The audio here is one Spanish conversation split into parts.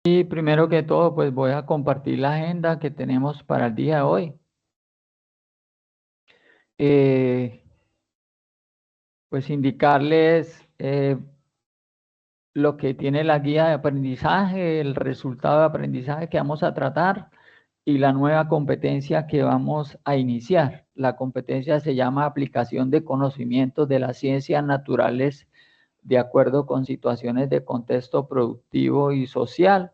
Y primero que todo, pues voy a compartir la agenda que tenemos para el día de hoy. Pues indicarles lo que tiene la guía de aprendizaje, el resultado de aprendizaje que vamos a tratar y la nueva competencia que vamos a iniciar. La competencia se llama aplicación de conocimientos de las ciencias naturales de acuerdo con situaciones de contexto productivo y social.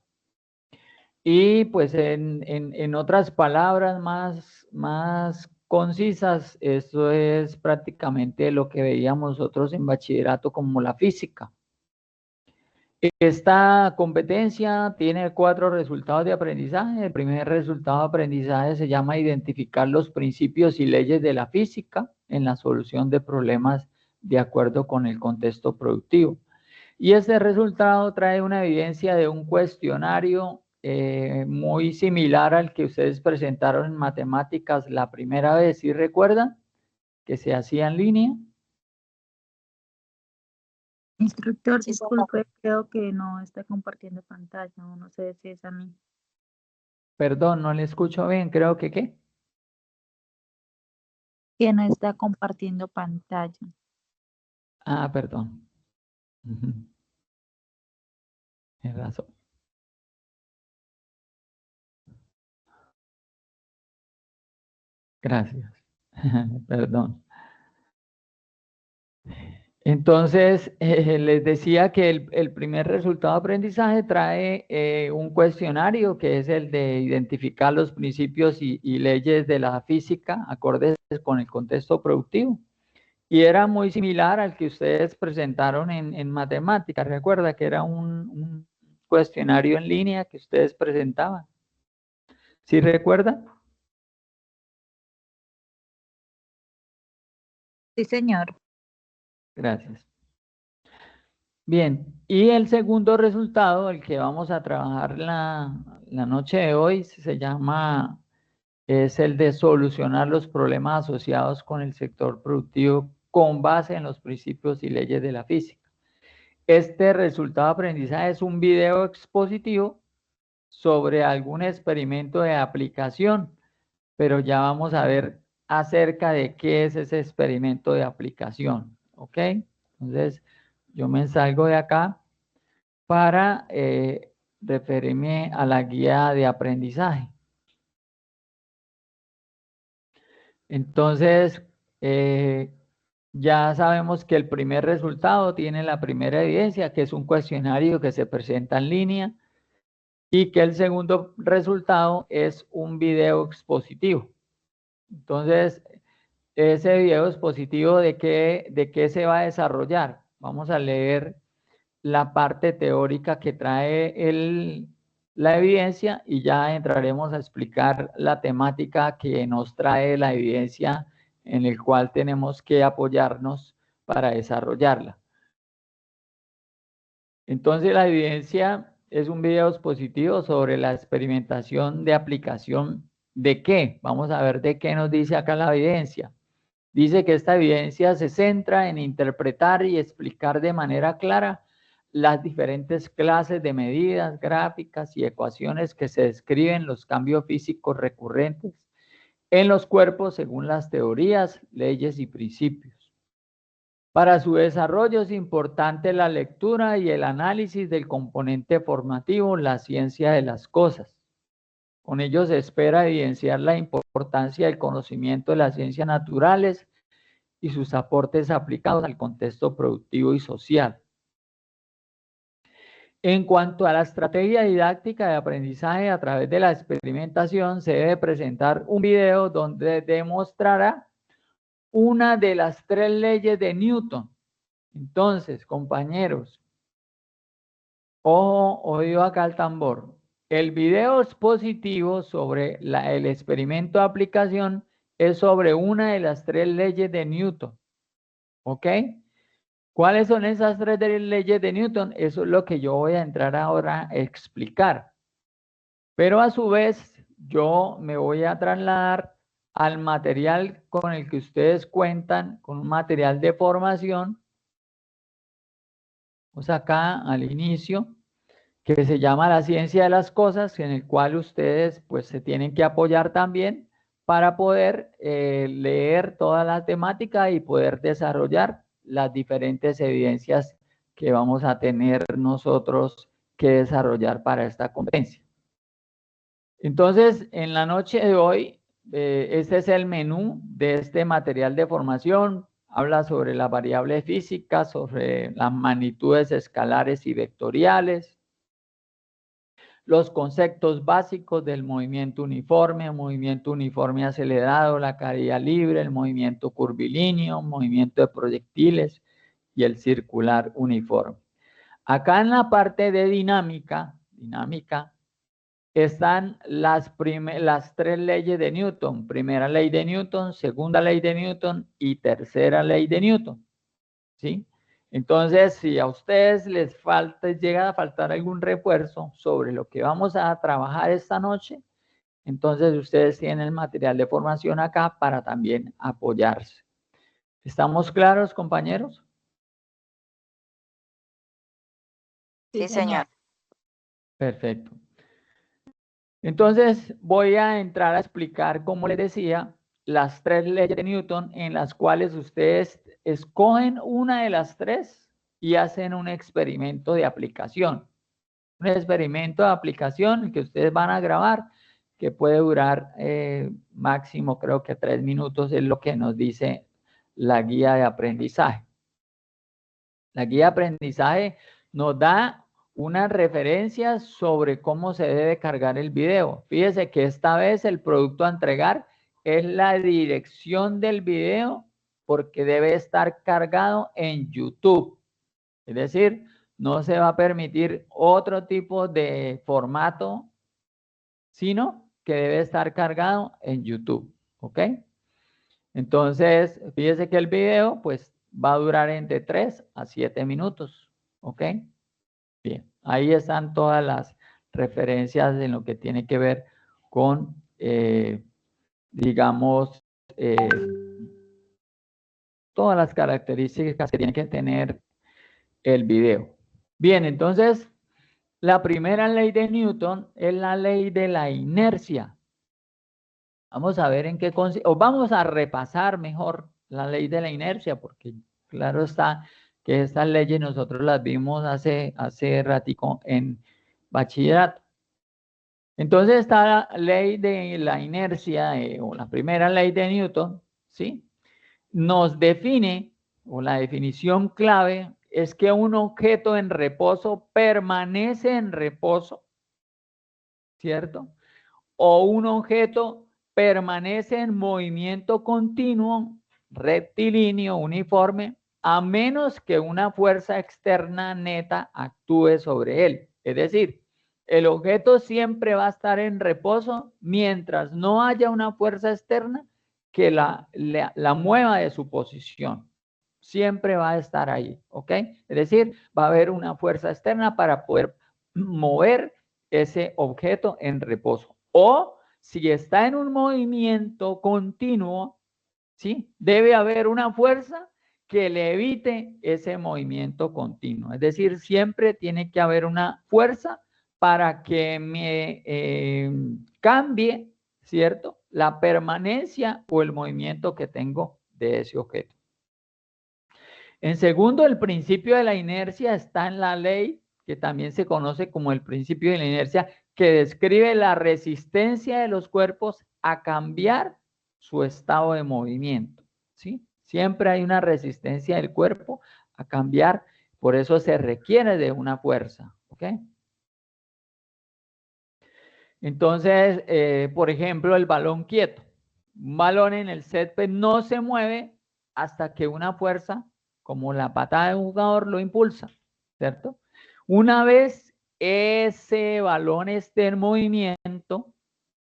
Y pues en otras palabras más concisas, esto es prácticamente lo que veíamos nosotros en bachillerato como la física. Esta competencia tiene 4 resultados de aprendizaje. El primer resultado de aprendizaje se llama identificar los principios y leyes de la física en la solución de problemas de acuerdo con el contexto productivo. Y este resultado trae una evidencia de un cuestionario muy similar al que ustedes presentaron en matemáticas la primera vez, ¿sí recuerdan? Que se hacía en línea. Instructor, disculpe, creo que no está compartiendo pantalla, no sé si es a mí. Perdón, no le escucho bien, creo que ¿qué? Que no está compartiendo pantalla. Ah, perdón. Tienes razón. Gracias. Perdón. Entonces, les decía que el primer resultado de aprendizaje trae un cuestionario que es el de identificar los principios y leyes de la física acordes con el contexto productivo. Y era muy similar al que ustedes presentaron en matemáticas. Recuerda que era un cuestionario en línea que ustedes presentaban. ¿Sí recuerda? Sí, señor. Gracias. Bien, y el segundo resultado, el que vamos a trabajar la noche de hoy, se llama, es el de solucionar los problemas asociados con el sector productivo con base en los principios y leyes de la física. Este resultado de aprendizaje es un video expositivo sobre algún experimento de aplicación, pero ya vamos a ver acerca de qué es ese experimento de aplicación, ¿ok? Entonces, yo me salgo de acá para referirme a la guía de aprendizaje. Entonces, ya sabemos que el primer resultado tiene la primera evidencia, que es un cuestionario que se presenta en línea, y que el segundo resultado es un video expositivo. Entonces, ese video expositivo, ¿de qué se va a desarrollar? Vamos a leer la parte teórica que trae la evidencia y ya entraremos a explicar la temática que nos trae la evidencia en el cual tenemos que apoyarnos para desarrollarla. Entonces la evidencia es un video expositivo sobre la experimentación de aplicación de qué. Vamos a ver de qué nos dice acá la evidencia. Dice que esta evidencia se centra en interpretar y explicar de manera clara las diferentes clases de medidas, gráficas y ecuaciones que se describen los cambios físicos recurrentes en los cuerpos según las teorías, leyes y principios. Para su desarrollo es importante la lectura y el análisis del componente formativo, la ciencia de las cosas. Con ello se espera evidenciar la importancia del conocimiento de las ciencias naturales y sus aportes aplicados al contexto productivo y social. En cuanto a la estrategia didáctica de aprendizaje a través de la experimentación, se debe presentar un video donde demostrará una de las 3 leyes de Newton. Entonces, compañeros, ojo, oído acá al tambor. El video expositivo sobre el experimento de aplicación es sobre una de las 3 leyes de Newton. ¿Ok? ¿Cuáles son esas 3 leyes de Newton? Eso es lo que yo voy a entrar ahora a explicar. Pero a su vez, yo me voy a trasladar al material con el que ustedes cuentan, con un material de formación. Vamos acá al inicio, que se llama La ciencia de las cosas, en el cual ustedes pues se tienen que apoyar también para poder leer toda la temática y poder desarrollar las diferentes evidencias que vamos a tener nosotros que desarrollar para esta competencia. Entonces, en la noche de hoy, este es el menú de este material de formación. Habla sobre la variable física, sobre las magnitudes escalares y vectoriales, los conceptos básicos del movimiento uniforme acelerado, la caída libre, el movimiento curvilíneo, movimiento de proyectiles y el circular uniforme. Acá en la parte de dinámica están las tres leyes de Newton. Primera ley de Newton, segunda ley de Newton y tercera ley de Newton. ¿Sí? Entonces, si a ustedes les llega a faltar algún refuerzo sobre lo que vamos a trabajar esta noche, entonces ustedes tienen el material de formación acá para también apoyarse. ¿Estamos claros, compañeros? Sí, señor. Perfecto. Entonces, voy a entrar a explicar, como les decía, las tres leyes de Newton en las cuales ustedes escogen una de las tres y hacen un experimento de aplicación. Un experimento de aplicación que ustedes van a grabar, que puede durar máximo, creo que 3 minutos, es lo que nos dice la guía de aprendizaje. La guía de aprendizaje nos da unas referencias sobre cómo se debe cargar el video. Fíjese que esta vez el producto a entregar es la dirección del video porque debe estar cargado en YouTube. Es decir, no se va a permitir otro tipo de formato, sino que debe estar cargado en YouTube. ¿Ok? Entonces, fíjese que el video pues va a durar entre 3 a 7 minutos. ¿Ok? Bien, ahí están todas las referencias en lo que tiene que ver con, digamos, todas las características que tiene que tener el video. Bien, entonces, la primera ley de Newton es la ley de la inercia. Vamos a ver en qué consiste, o vamos a repasar mejor la ley de la inercia, porque claro está que estas leyes nosotros las vimos hace ratico en bachillerato. Entonces está la ley de la inercia, o la primera ley de Newton, ¿sí? Nos define, o la definición clave, es que un objeto en reposo permanece en reposo, ¿cierto? O un objeto permanece en movimiento continuo, rectilíneo, uniforme, a menos que una fuerza externa neta actúe sobre él. Es decir, el objeto siempre va a estar en reposo mientras no haya una fuerza externa que la mueva de su posición. Siempre va a estar ahí, ¿ok? Es decir, va a haber una fuerza externa para poder mover ese objeto en reposo. O si está en un movimiento continuo, ¿sí? Debe haber una fuerza que le evite ese movimiento continuo. Es decir, siempre tiene que haber una fuerza para que me cambie, ¿cierto? La permanencia o el movimiento que tengo de ese objeto. En segundo, el principio de la inercia está en la ley, que también se conoce como el principio de la inercia, que describe la resistencia de los cuerpos a cambiar su estado de movimiento, ¿sí? Siempre hay una resistencia del cuerpo a cambiar, por eso se requiere de una fuerza, ¿ok? Entonces, por ejemplo, el balón quieto. Un balón en el césped no se mueve hasta que una fuerza, como la patada de un jugador, lo impulsa, ¿cierto? Una vez ese balón esté en movimiento,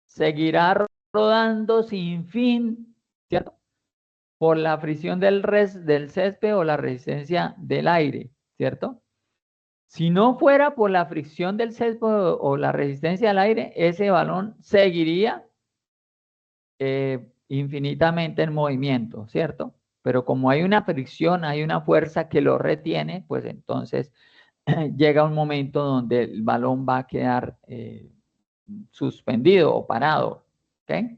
seguirá rodando sin fin, ¿cierto? Por la fricción del césped o la resistencia del aire, ¿cierto? Si no fuera por la fricción del césped o la resistencia al aire, ese balón seguiría infinitamente en movimiento, ¿cierto? Pero como hay una fricción, hay una fuerza que lo retiene, pues entonces llega un momento donde el balón va a quedar suspendido o parado. ¿Okay?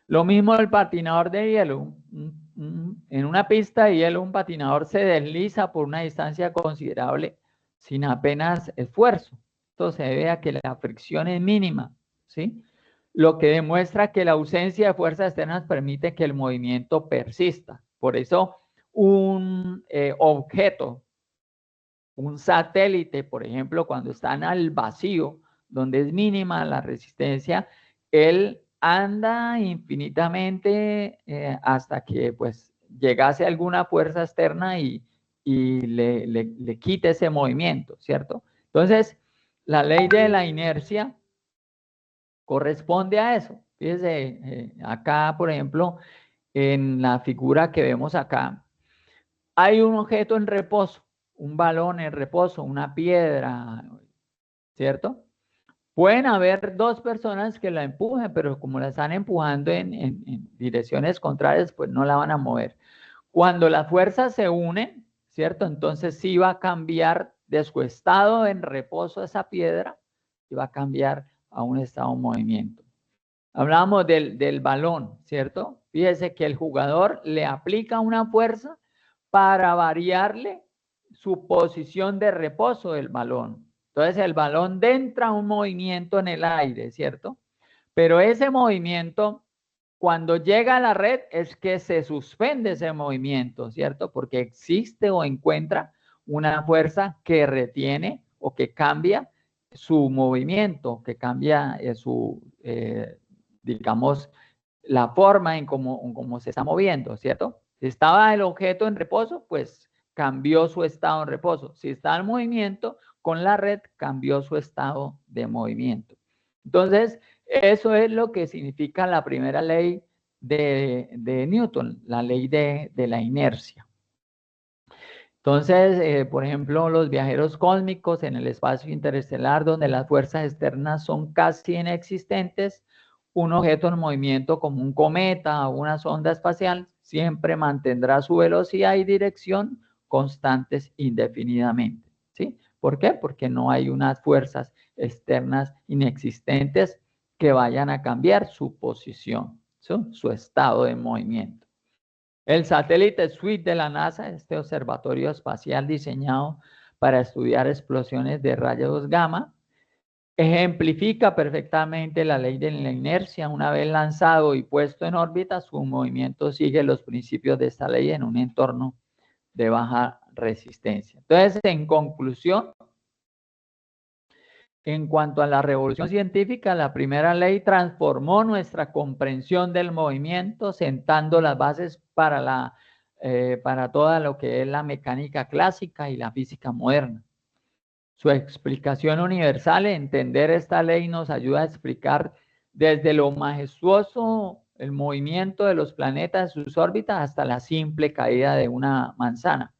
Lo mismo el patinador de hielo. En una pista de hielo, un patinador se desliza por una distancia considerable sin apenas esfuerzo. Esto se debe a que la fricción es mínima, ¿sí? Lo que demuestra que la ausencia de fuerzas externas permite que el movimiento persista. Por eso, un objeto, un satélite, por ejemplo, cuando están al vacío, donde es mínima la resistencia, él anda infinitamente hasta que pues llegase alguna fuerza externa y le quite ese movimiento, ¿cierto? Entonces, la ley de la inercia corresponde a eso. Fíjense, acá, por ejemplo, en la figura que vemos acá, hay un objeto en reposo, un balón en reposo, una piedra, ¿cierto? Pueden haber dos personas que la empujen, pero como la están empujando en direcciones contrarias, pues no la van a mover. Cuando las fuerzas se unen, ¿cierto? Entonces sí va a cambiar de su estado en reposo esa piedra y va a cambiar a un estado en movimiento. Hablábamos del balón, ¿cierto? Fíjese que el jugador le aplica una fuerza para variarle su posición de reposo del balón. Entonces el balón entra un movimiento en el aire, ¿cierto? Pero ese movimiento, cuando llega a la red, es que se suspende ese movimiento, ¿cierto? Porque existe o encuentra una fuerza que retiene o que cambia su movimiento, que cambia digamos, la forma en cómo se está moviendo, ¿cierto? Si estaba el objeto en reposo, pues cambió su estado en reposo. Si está en movimiento, con la red cambió su estado de movimiento. Entonces, eso es lo que significa la primera ley de Newton, la ley de la inercia. Entonces, por ejemplo, los viajeros cósmicos en el espacio interestelar, donde las fuerzas externas son casi inexistentes, un objeto en movimiento como un cometa o una sonda espacial siempre mantendrá su velocidad y dirección constantes indefinidamente. ¿Sí? ¿Por qué? Porque no hay unas fuerzas externas inexistentes que vayan a cambiar su posición, ¿sí? Su estado de movimiento. El satélite SWIFT de la NASA, este observatorio espacial diseñado para estudiar explosiones de rayos gamma, ejemplifica perfectamente la ley de la inercia. Una vez lanzado y puesto en órbita, su movimiento sigue los principios de esta ley en un entorno de baja resistencia. Entonces, en conclusión, en cuanto a la revolución científica, la primera ley transformó nuestra comprensión del movimiento, sentando las bases para toda lo que es la mecánica clásica y la física moderna. Su explicación universal, entender esta ley, nos ayuda a explicar desde lo majestuoso el movimiento de los planetas en sus órbitas hasta la simple caída de una manzana.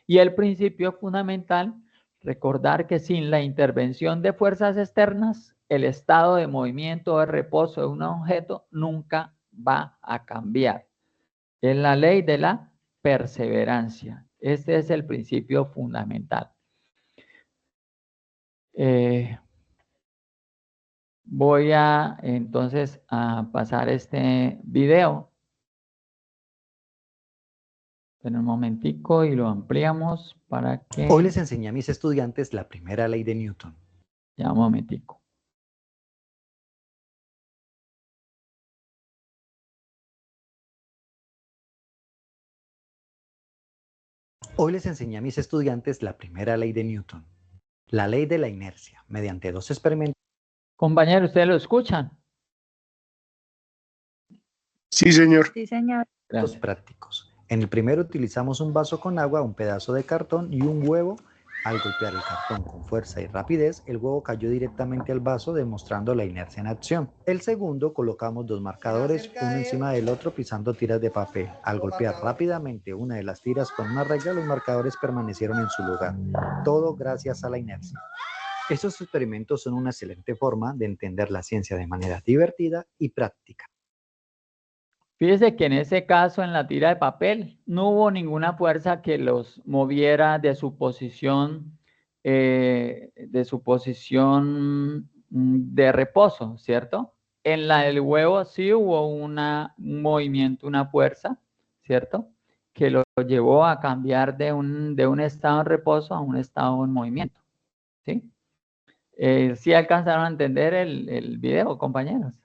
Y el principio fundamental, recordar que sin la intervención de fuerzas externas, el estado de movimiento o de reposo de un objeto nunca va a cambiar. Es la ley de la perseverancia. Este es el principio fundamental. Voy entonces a pasar este video. En un momentico y lo ampliamos para que... Hoy les enseñé a mis estudiantes la primera ley de Newton. Ya un momentico. Hoy les enseñé a mis estudiantes la primera ley de Newton, la ley de la inercia, mediante dos experimentos. Compañeros, ¿ustedes lo escuchan? Sí, señor. Sí, señor. Gracias. Prácticos. En el primero utilizamos un vaso con agua, un pedazo de cartón y un huevo. Al golpear el cartón con fuerza y rapidez, el huevo cayó directamente al vaso, demostrando la inercia en acción. El segundo, colocamos dos marcadores, uno encima del otro, pisando tiras de papel. Al golpear rápidamente una de las tiras con una regla, los marcadores permanecieron en su lugar. Todo gracias a la inercia. Estos experimentos son una excelente forma de entender la ciencia de manera divertida y práctica. Fíjese que en ese caso, en la tira de papel, no hubo ninguna fuerza que los moviera de su posición de reposo, ¿cierto? En la del huevo sí hubo un movimiento, una fuerza, ¿cierto? Que lo llevó a cambiar de un estado en reposo a un estado en movimiento, ¿sí? ¿Sí alcanzaron a entender el video, compañeros?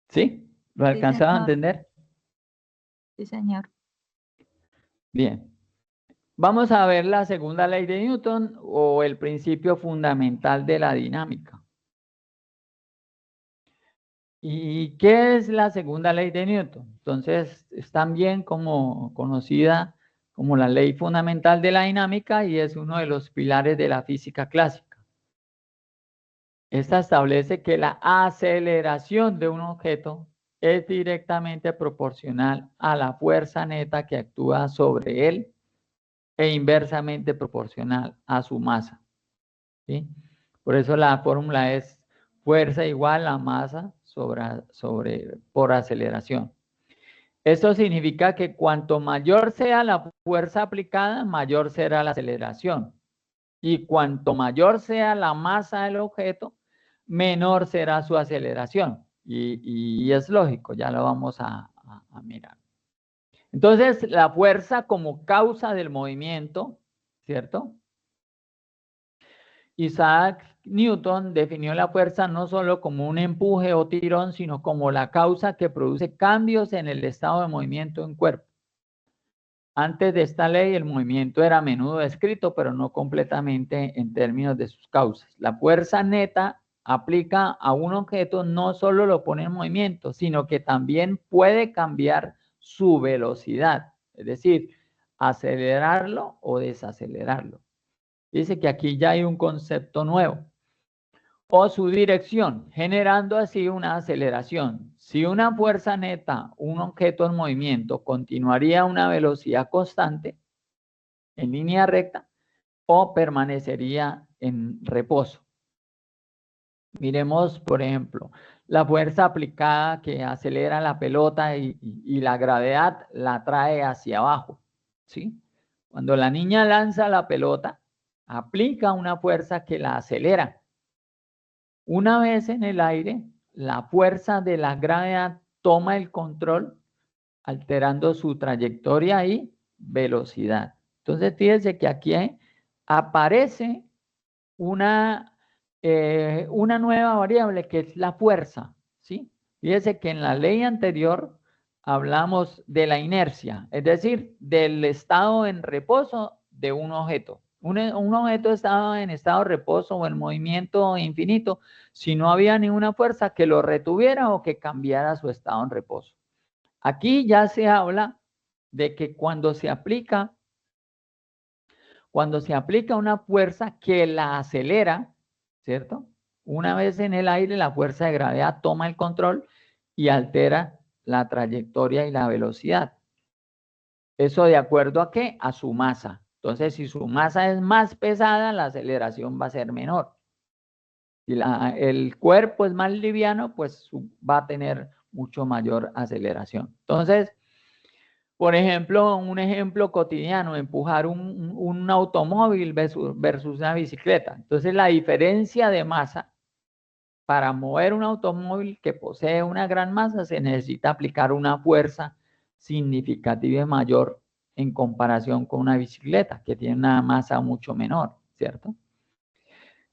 ¿Sí? ¿Lo alcanzaron a entender? Sí, señor. Bien. Vamos a ver la segunda ley de Newton o el principio fundamental de la dinámica. ¿Y qué es la segunda ley de Newton? Entonces, es también como conocida como la ley fundamental de la dinámica y es uno de los pilares de la física clásica. Esta establece que la aceleración de un objeto es directamente proporcional a la fuerza neta que actúa sobre él e inversamente proporcional a su masa, ¿sí? Por eso la fórmula es fuerza igual a masa por aceleración. Esto significa que cuanto mayor sea la fuerza aplicada, mayor será la aceleración. Y cuanto mayor sea la masa del objeto, menor será su aceleración. Y es lógico, ya lo vamos a mirar. Entonces, la fuerza como causa del movimiento, ¿cierto? Isaac Newton definió la fuerza no solo como un empuje o tirón, sino como la causa que produce cambios en el estado de movimiento en cuerpo. Antes de esta ley, el movimiento era a menudo descrito, pero no completamente en términos de sus causas. La fuerza neta aplica a un objeto no solo lo pone en movimiento, sino que también puede cambiar su velocidad, es decir, acelerarlo o desacelerarlo. Dice que aquí ya hay un concepto nuevo. O su dirección, generando así una aceleración. Si una fuerza neta, un objeto en movimiento, continuaría a una velocidad constante, en línea recta, o permanecería en reposo. Miremos, por ejemplo, la fuerza aplicada que acelera la pelota y la gravedad la trae hacia abajo, ¿sí? Cuando la niña lanza la pelota, aplica una fuerza que la acelera. Una vez en el aire, la fuerza de la gravedad toma el control, alterando su trayectoria y velocidad. Entonces, fíjense que aquí aparece una nueva variable que es la fuerza, ¿sí? Fíjense que en la ley anterior hablamos de la inercia, es decir, del estado en reposo de un objeto. Un objeto estaba en estado de reposo o en movimiento infinito si no había ninguna fuerza que lo retuviera o que cambiara su estado en reposo. Aquí ya se habla de que cuando se aplica una fuerza que la acelera, ¿cierto? Una vez en el aire, la fuerza de gravedad toma el control y altera la trayectoria y la velocidad. ¿Eso de acuerdo a qué? A su masa. Entonces, si su masa es más pesada, la aceleración va a ser menor. Si el cuerpo es más liviano, pues va a tener mucho mayor aceleración. Entonces, por ejemplo, un ejemplo cotidiano, empujar un automóvil versus una bicicleta. Entonces, la diferencia de masa para mover un automóvil que posee una gran masa se necesita aplicar una fuerza significativa y mayor en comparación con una bicicleta que tiene una masa mucho menor, ¿cierto?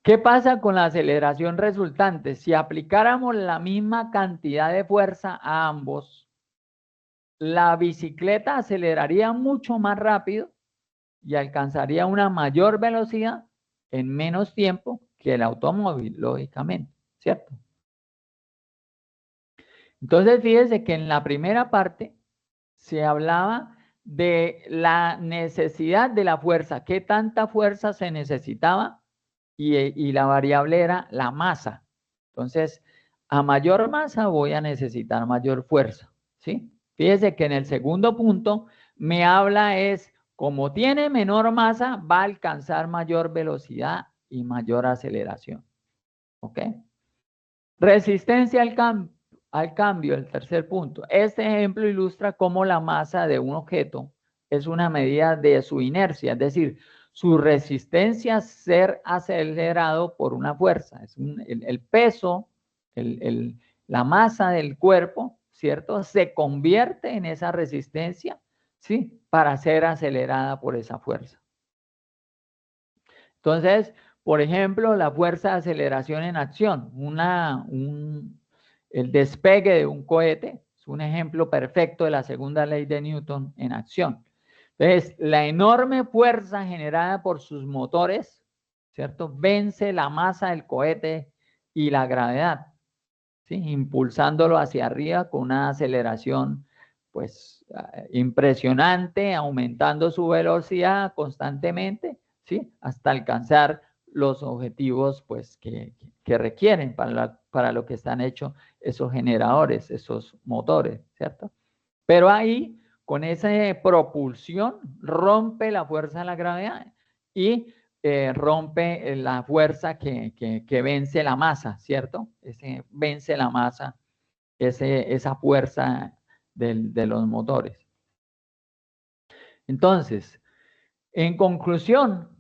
¿Qué pasa con la aceleración resultante? Si aplicáramos la misma cantidad de fuerza a ambos, la bicicleta aceleraría mucho más rápido y alcanzaría una mayor velocidad en menos tiempo que el automóvil, lógicamente, ¿cierto? Entonces, fíjese que en la primera parte se hablaba de la necesidad de la fuerza, qué tanta fuerza se necesitaba y la variable era la masa. Entonces, a mayor masa voy a necesitar mayor fuerza, ¿sí? Fíjese que en el segundo punto me habla es, como tiene menor masa, va a alcanzar mayor velocidad y mayor aceleración, ¿ok? Resistencia al cambio, el tercer punto. Este ejemplo ilustra cómo la masa de un objeto es una medida de su inercia, es decir, su resistencia a ser acelerado por una fuerza. Es el peso, la masa del cuerpo, ¿cierto? Se convierte en esa resistencia, ¿sí? Para ser acelerada por esa fuerza. Entonces, por ejemplo, la fuerza de aceleración en acción, el despegue de un cohete es un ejemplo perfecto de la segunda ley de Newton en acción. Entonces, la enorme fuerza generada por sus motores, ¿cierto? Vence la masa del cohete y la gravedad, ¿sí? Impulsándolo hacia arriba con una aceleración, pues, impresionante, aumentando su velocidad constantemente, ¿sí? Hasta alcanzar los objetivos, pues, que requieren para lo que están hechos esos generadores, esos motores, ¿cierto? Pero ahí, con esa propulsión, rompe la fuerza de la gravedad y rompe la fuerza que vence la masa, ¿cierto? Vence la masa, esa fuerza de los motores. Entonces, en conclusión,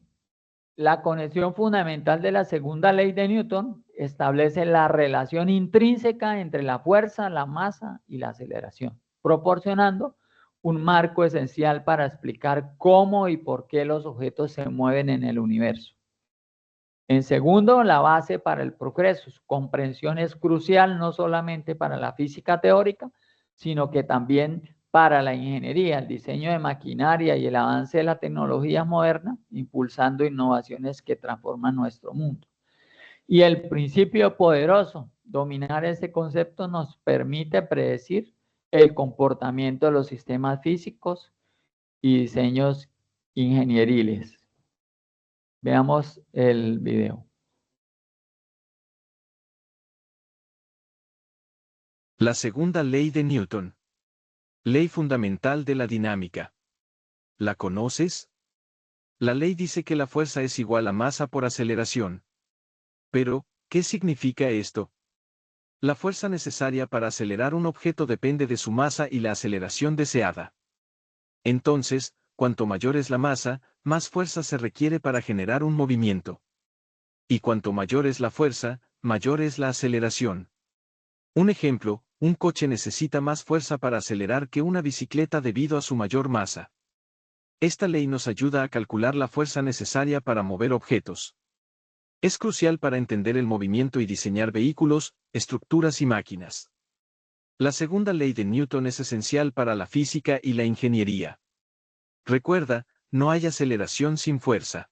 la conexión fundamental de la segunda ley de Newton establece la relación intrínseca entre la fuerza, la masa y la aceleración, proporcionando un marco esencial para explicar cómo y por qué los objetos se mueven en el universo. En segundo, la base para el progreso. Su comprensión es crucial no solamente para la física teórica, sino que también para la ingeniería, el diseño de maquinaria y el avance de la tecnología moderna, impulsando innovaciones que transforman nuestro mundo. Y el principio poderoso, dominar ese concepto nos permite predecir el comportamiento de los sistemas físicos y diseños ingenieriles. Veamos el video. La segunda ley de Newton. Ley fundamental de la dinámica. ¿La conoces? La ley dice que la fuerza es igual a masa por aceleración. Pero, ¿qué significa esto? La fuerza necesaria para acelerar un objeto depende de su masa y la aceleración deseada. Entonces, cuanto mayor es la masa, más fuerza se requiere para generar un movimiento. Y cuanto mayor es la fuerza, mayor es la aceleración. Un ejemplo, un coche necesita más fuerza para acelerar que una bicicleta debido a su mayor masa. Esta ley nos ayuda a calcular la fuerza necesaria para mover objetos. Es crucial para entender el movimiento y diseñar vehículos, estructuras y máquinas. La segunda ley de Newton es esencial para la física y la ingeniería. Recuerda, no hay aceleración sin fuerza.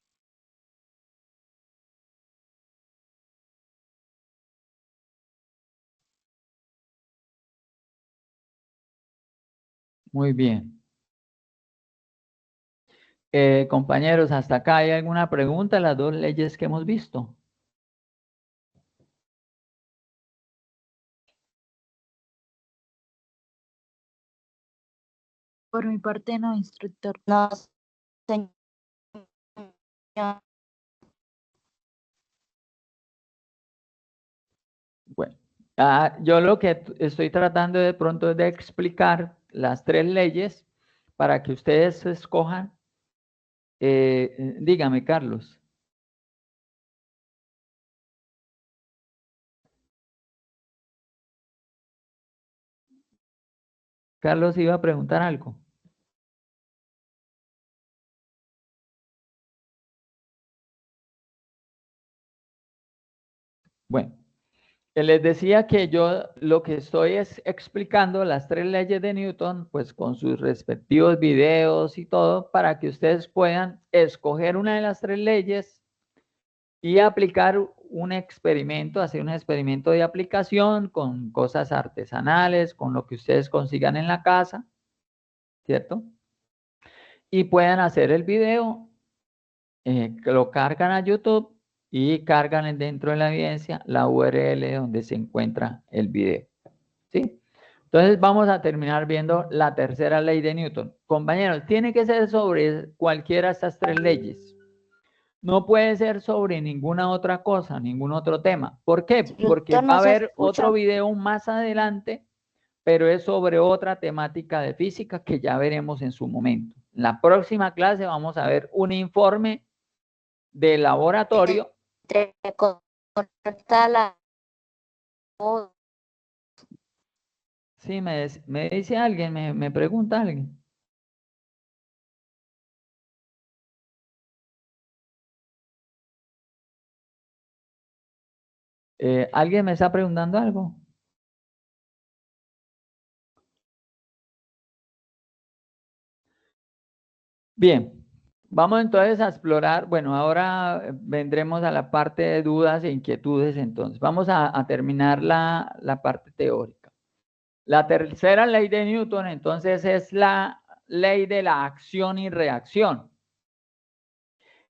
Muy bien. Compañeros, ¿hasta acá hay alguna pregunta? Las dos leyes que hemos visto. Por mi parte no, instructor. No, señor. Bueno, yo lo que estoy tratando de pronto es de explicar las tres leyes para que ustedes escojan. Dígame, Carlos. Carlos iba a preguntar algo. Bueno, les decía que yo lo que estoy es explicando las tres leyes de Newton, pues con sus respectivos videos y todo, para que ustedes puedan escoger una de las tres leyes y aplicar un experimento, hacer un experimento de aplicación con cosas artesanales, con lo que ustedes consigan en la casa, ¿cierto? Y puedan hacer el video, lo cargan a YouTube y cargan dentro de la evidencia la URL donde se encuentra el video, ¿sí? Entonces vamos a terminar viendo la tercera ley de Newton. Compañeros, tiene que ser sobre cualquiera de estas tres leyes. No puede ser sobre ninguna otra cosa, ningún otro tema. ¿Por qué? Porque Instructor, va a no se haber escucha. otro video más adelante, pero es sobre otra temática de física que ya veremos en su momento. En la próxima clase vamos a ver un informe de laboratorio. Conecta la voz. Sí, me dice alguien, me pregunta alguien. ¿Alguien me está preguntando algo? Bien, vamos entonces a explorar, bueno, ahora vendremos a la parte de dudas e inquietudes, entonces vamos a terminar la parte teórica. La tercera ley de Newton, entonces, es la ley de la acción y reacción,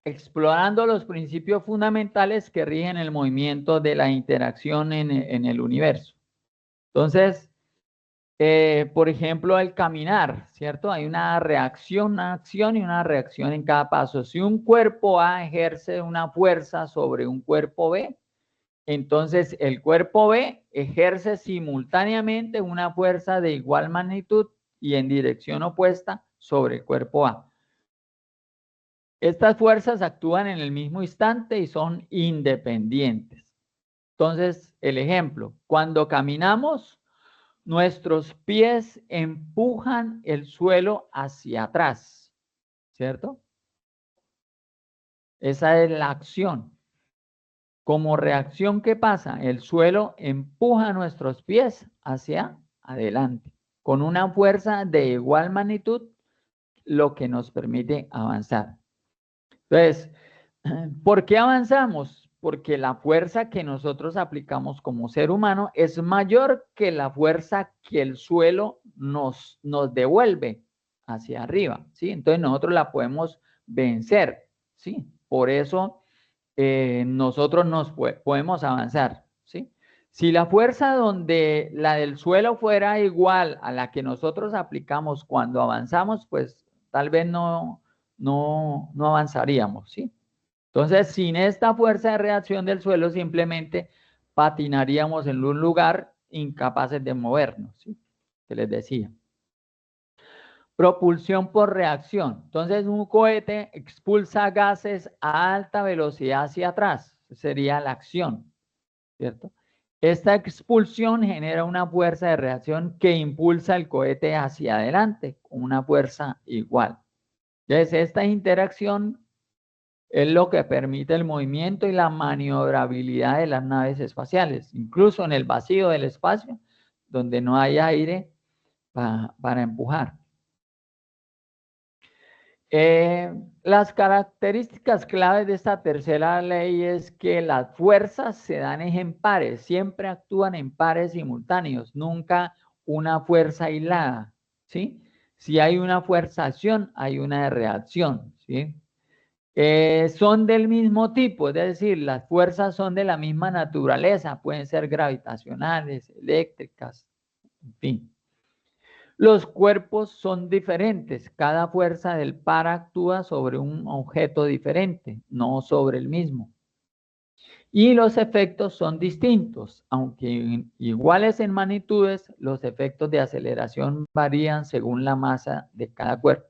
explorando los principios fundamentales que rigen el movimiento de la interacción en el universo. Entonces, por ejemplo, el caminar, ¿cierto? Hay una reacción, una acción y una reacción en cada paso. Si un cuerpo A ejerce una fuerza sobre un cuerpo B, entonces el cuerpo B ejerce simultáneamente una fuerza de igual magnitud y en dirección opuesta sobre el cuerpo A. Estas fuerzas actúan en el mismo instante y son independientes. Entonces, el ejemplo, cuando caminamos, nuestros pies empujan el suelo hacia atrás, ¿cierto? Esa es la acción. Como reacción, ¿qué pasa? El suelo empuja nuestros pies hacia adelante, con una fuerza de igual magnitud, lo que nos permite avanzar. Entonces, ¿por qué avanzamos? Porque la fuerza que nosotros aplicamos como ser humano es mayor que la fuerza que el suelo nos devuelve hacia arriba, ¿sí? Entonces nosotros la podemos vencer, ¿sí? Por eso nosotros podemos avanzar, ¿sí? Si la fuerza donde la del suelo fuera igual a la que nosotros aplicamos cuando avanzamos, pues tal vez no avanzaríamos, ¿sí? Entonces, sin esta fuerza de reacción del suelo, simplemente patinaríamos en un lugar incapaces de movernos, ¿sí? Que les decía. Propulsión por reacción. Entonces, un cohete expulsa gases a alta velocidad hacia atrás. Sería la acción, ¿cierto? Esta expulsión genera una fuerza de reacción que impulsa el cohete hacia adelante con una fuerza igual. Entonces, esta interacción es lo que permite el movimiento y la maniobrabilidad de las naves espaciales, incluso en el vacío del espacio, donde no hay aire para empujar. Las características claves de esta tercera ley es que las fuerzas se dan en pares, siempre actúan en pares simultáneos, nunca una fuerza aislada, ¿sí? Si hay una fuerza acción, hay una reacción, ¿sí? Son del mismo tipo, es decir, las fuerzas son de la misma naturaleza, pueden ser gravitacionales, eléctricas, en fin. Los cuerpos son diferentes, cada fuerza del par actúa sobre un objeto diferente, no sobre el mismo. Y los efectos son distintos, aunque iguales en magnitudes, los efectos de aceleración varían según la masa de cada cuerpo.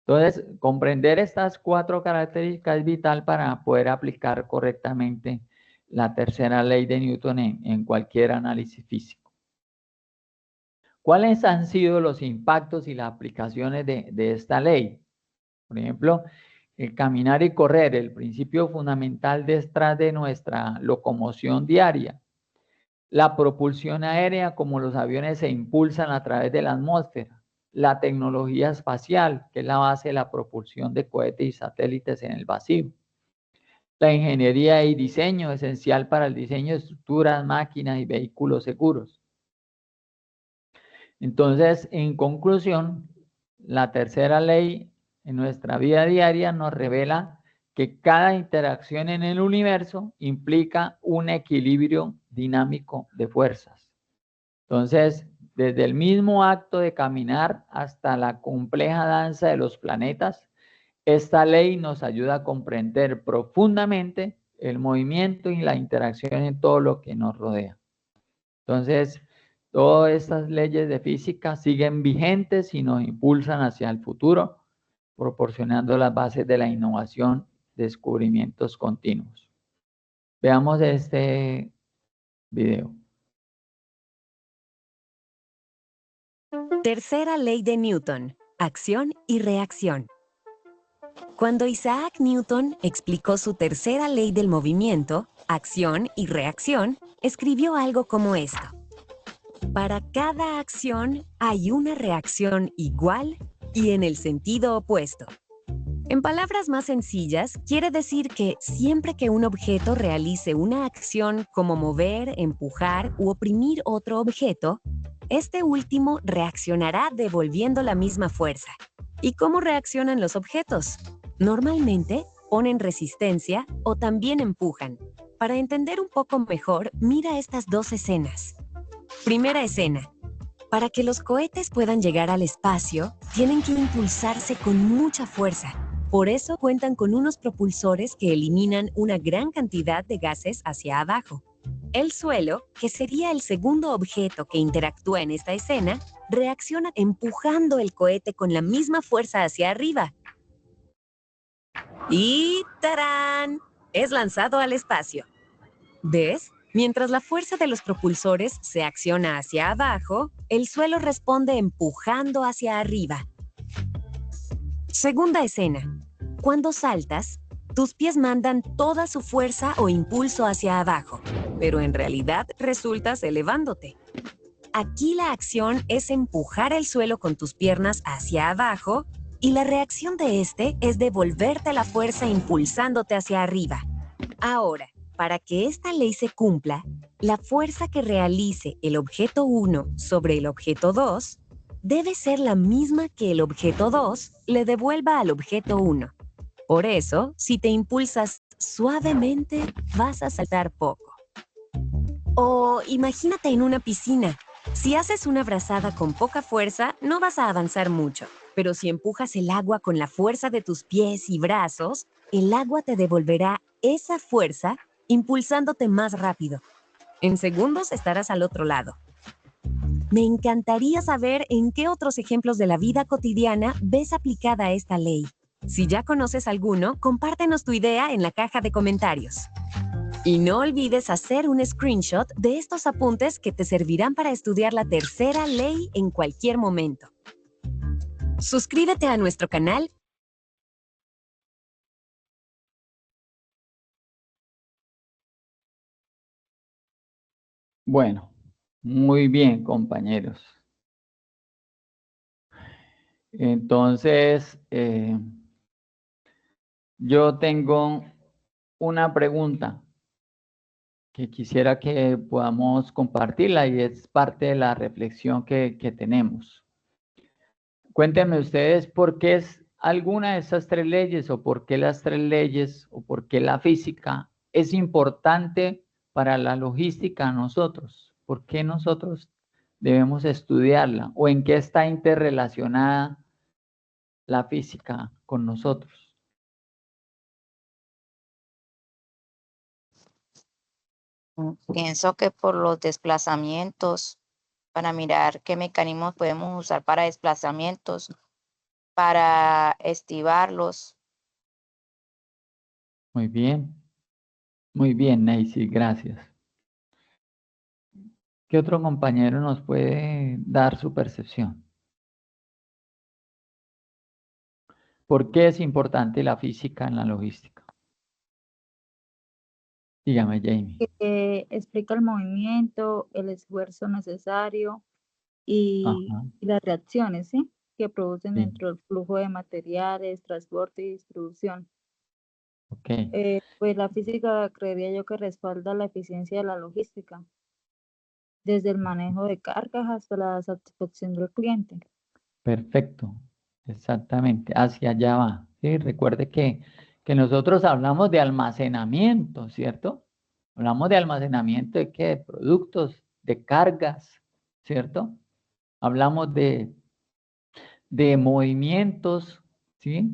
Entonces, comprender estas cuatro características es vital para poder aplicar correctamente la tercera ley de Newton en cualquier análisis físico. ¿Cuáles han sido los impactos y las aplicaciones de esta ley? Por ejemplo, el caminar y correr, el principio fundamental detrás de nuestra locomoción diaria. La propulsión aérea, como los aviones se impulsan a través de la atmósfera. La tecnología espacial, que es la base de la propulsión de cohetes y satélites en el vacío. La ingeniería y diseño, esencial para el diseño de estructuras, máquinas y vehículos seguros. Entonces, en conclusión, la tercera ley en nuestra vida diaria nos revela que cada interacción en el universo implica un equilibrio dinámico de fuerzas. Entonces, desde el mismo acto de caminar hasta la compleja danza de los planetas, esta ley nos ayuda a comprender profundamente el movimiento y la interacción en todo lo que nos rodea. Entonces, todas estas leyes de física siguen vigentes y nos impulsan hacia el futuro, proporcionando las bases de la innovación, descubrimientos continuos. Veamos este video. Tercera ley de Newton, acción y reacción. Cuando Isaac Newton explicó su tercera ley del movimiento, acción y reacción, escribió algo como esto. Para cada acción hay una reacción igual y en el sentido opuesto. En palabras más sencillas, quiere decir que siempre que un objeto realice una acción como mover, empujar u oprimir otro objeto, este último reaccionará devolviendo la misma fuerza. ¿Y cómo reaccionan los objetos? Normalmente ponen resistencia o también empujan. Para entender un poco mejor, mira estas dos escenas. Primera escena. Para que los cohetes puedan llegar al espacio, tienen que impulsarse con mucha fuerza. Por eso cuentan con unos propulsores que eliminan una gran cantidad de gases hacia abajo. El suelo, que sería el segundo objeto que interactúa en esta escena, reacciona empujando el cohete con la misma fuerza hacia arriba. Y ¡tarán! Es lanzado al espacio. ¿Ves? Mientras la fuerza de los propulsores se acciona hacia abajo, el suelo responde empujando hacia arriba. Segunda escena. Cuando saltas, tus pies mandan toda su fuerza o impulso hacia abajo, pero en realidad resultas elevándote. Aquí la acción es empujar el suelo con tus piernas hacia abajo y la reacción de este es devolverte la fuerza impulsándote hacia arriba. Ahora, para que esta ley se cumpla, la fuerza que realice el objeto 1 sobre el objeto 2 debe ser la misma que el objeto 2 le devuelva al objeto 1. Por eso, si te impulsas suavemente, vas a saltar poco. O imagínate en una piscina. Si haces una brazada con poca fuerza, no vas a avanzar mucho. Pero si empujas el agua con la fuerza de tus pies y brazos, el agua te devolverá esa fuerza impulsándote más rápido. En segundos estarás al otro lado. Me encantaría saber en qué otros ejemplos de la vida cotidiana ves aplicada esta ley. Si ya conoces alguno, compártenos tu idea en la caja de comentarios. Y no olvides hacer un screenshot de estos apuntes que te servirán para estudiar la tercera ley en cualquier momento. Suscríbete a nuestro canal. Bueno, muy bien, compañeros. Entonces, yo tengo una pregunta que quisiera que podamos compartirla y es parte de la reflexión que tenemos. Cuéntenme ustedes por qué es alguna de esas tres leyes o por qué las tres leyes o por qué la física es importante para la logística a nosotros. ¿Por qué nosotros debemos estudiarla o en qué está interrelacionada la física con nosotros? Pienso que por los desplazamientos, para mirar qué mecanismos podemos usar para desplazamientos, para estivarlos. Muy bien, Neisy, gracias. ¿Qué otro compañero nos puede dar su percepción? ¿Por qué es importante la física en la logística? Dígame, Jamie. Que explica el movimiento, el esfuerzo necesario y Ajá, las reacciones, ¿sí? Que producen sí, dentro del flujo de materiales, transporte y distribución. ok. Pues la física creería yo que respalda la eficiencia de la logística, desde el manejo de cargas hasta la satisfacción del cliente. Perfecto, exactamente, hacia allá va. ¿Sí? Recuerde que nosotros hablamos de almacenamiento, ¿cierto? Hablamos de almacenamiento de qué, de productos, de cargas, ¿cierto? Hablamos de movimientos, ¿sí?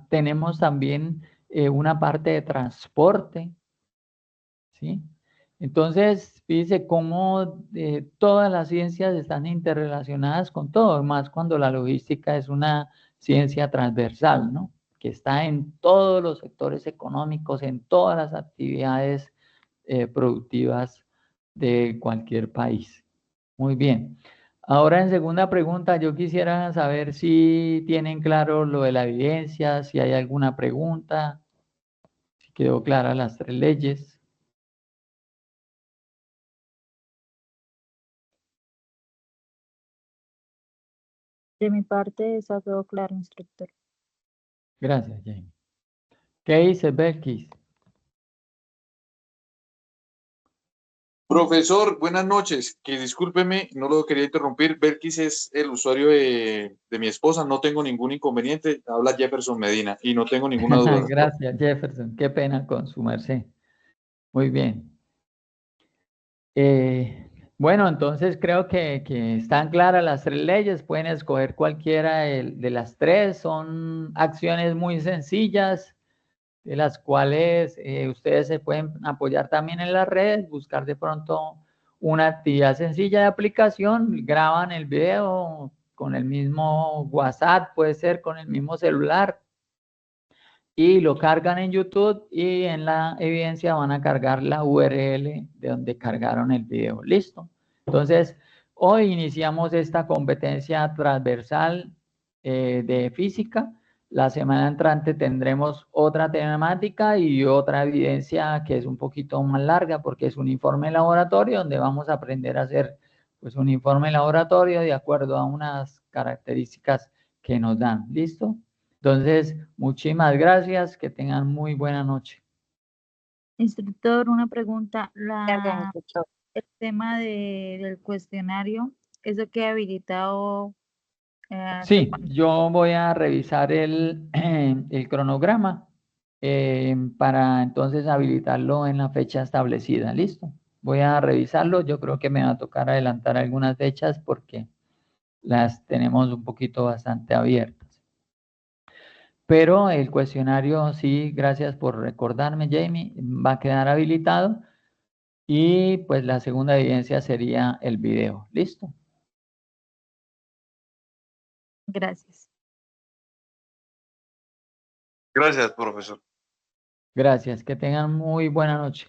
Tenemos también una parte de transporte, ¿sí? Entonces, fíjese cómo todas las ciencias están interrelacionadas con todo, más cuando la logística es una ciencia transversal, ¿no? Que está en todos los sectores económicos, en todas las actividades productivas de cualquier país. Muy bien. Ahora, en segunda pregunta, yo quisiera saber si tienen claro lo de la evidencia, si hay alguna pregunta, si quedó clara las 3 leyes. De mi parte, está todo claro, instructor. Gracias, Jamie. ¿Qué dice Belkis? Profesor, buenas noches. Que discúlpeme, no lo quería interrumpir. Belkis es el usuario de mi esposa. No tengo ningún inconveniente. Habla Jefferson Medina y no tengo ninguna duda. Gracias, Jefferson. Qué pena con su merced. Muy bien. Bueno, entonces creo que están claras las 3 leyes. Pueden escoger cualquiera de las 3. Son acciones muy sencillas, de las cuales ustedes se pueden apoyar también en las redes, buscar de pronto una actividad sencilla de aplicación, graban el video con el mismo WhatsApp, puede ser con el mismo celular, y lo cargan en YouTube y en la evidencia van a cargar la URL de donde cargaron el video. ¿Listo? Entonces, hoy iniciamos esta competencia transversal de física. La semana entrante tendremos otra temática y otra evidencia que es un poquito más larga porque es un informe laboratorio donde vamos a aprender a hacer pues, un informe laboratorio de acuerdo a unas características que nos dan. ¿Listo? Entonces, muchísimas gracias, que tengan muy buena noche. Instructor, una pregunta. Gracias, instructor. El tema del cuestionario, ¿eso queda habilitado? Sí, yo voy a revisar el cronograma para entonces habilitarlo en la fecha establecida. ¿Listo? Voy a revisarlo. Yo creo que me va a tocar adelantar algunas fechas porque las tenemos un poquito bastante abiertas. Pero el cuestionario, sí, gracias por recordarme, Jamie, va a quedar habilitado. Y pues la segunda evidencia sería el video. ¿Listo? Gracias. Gracias, profesor. Gracias. Que tengan muy buena noche.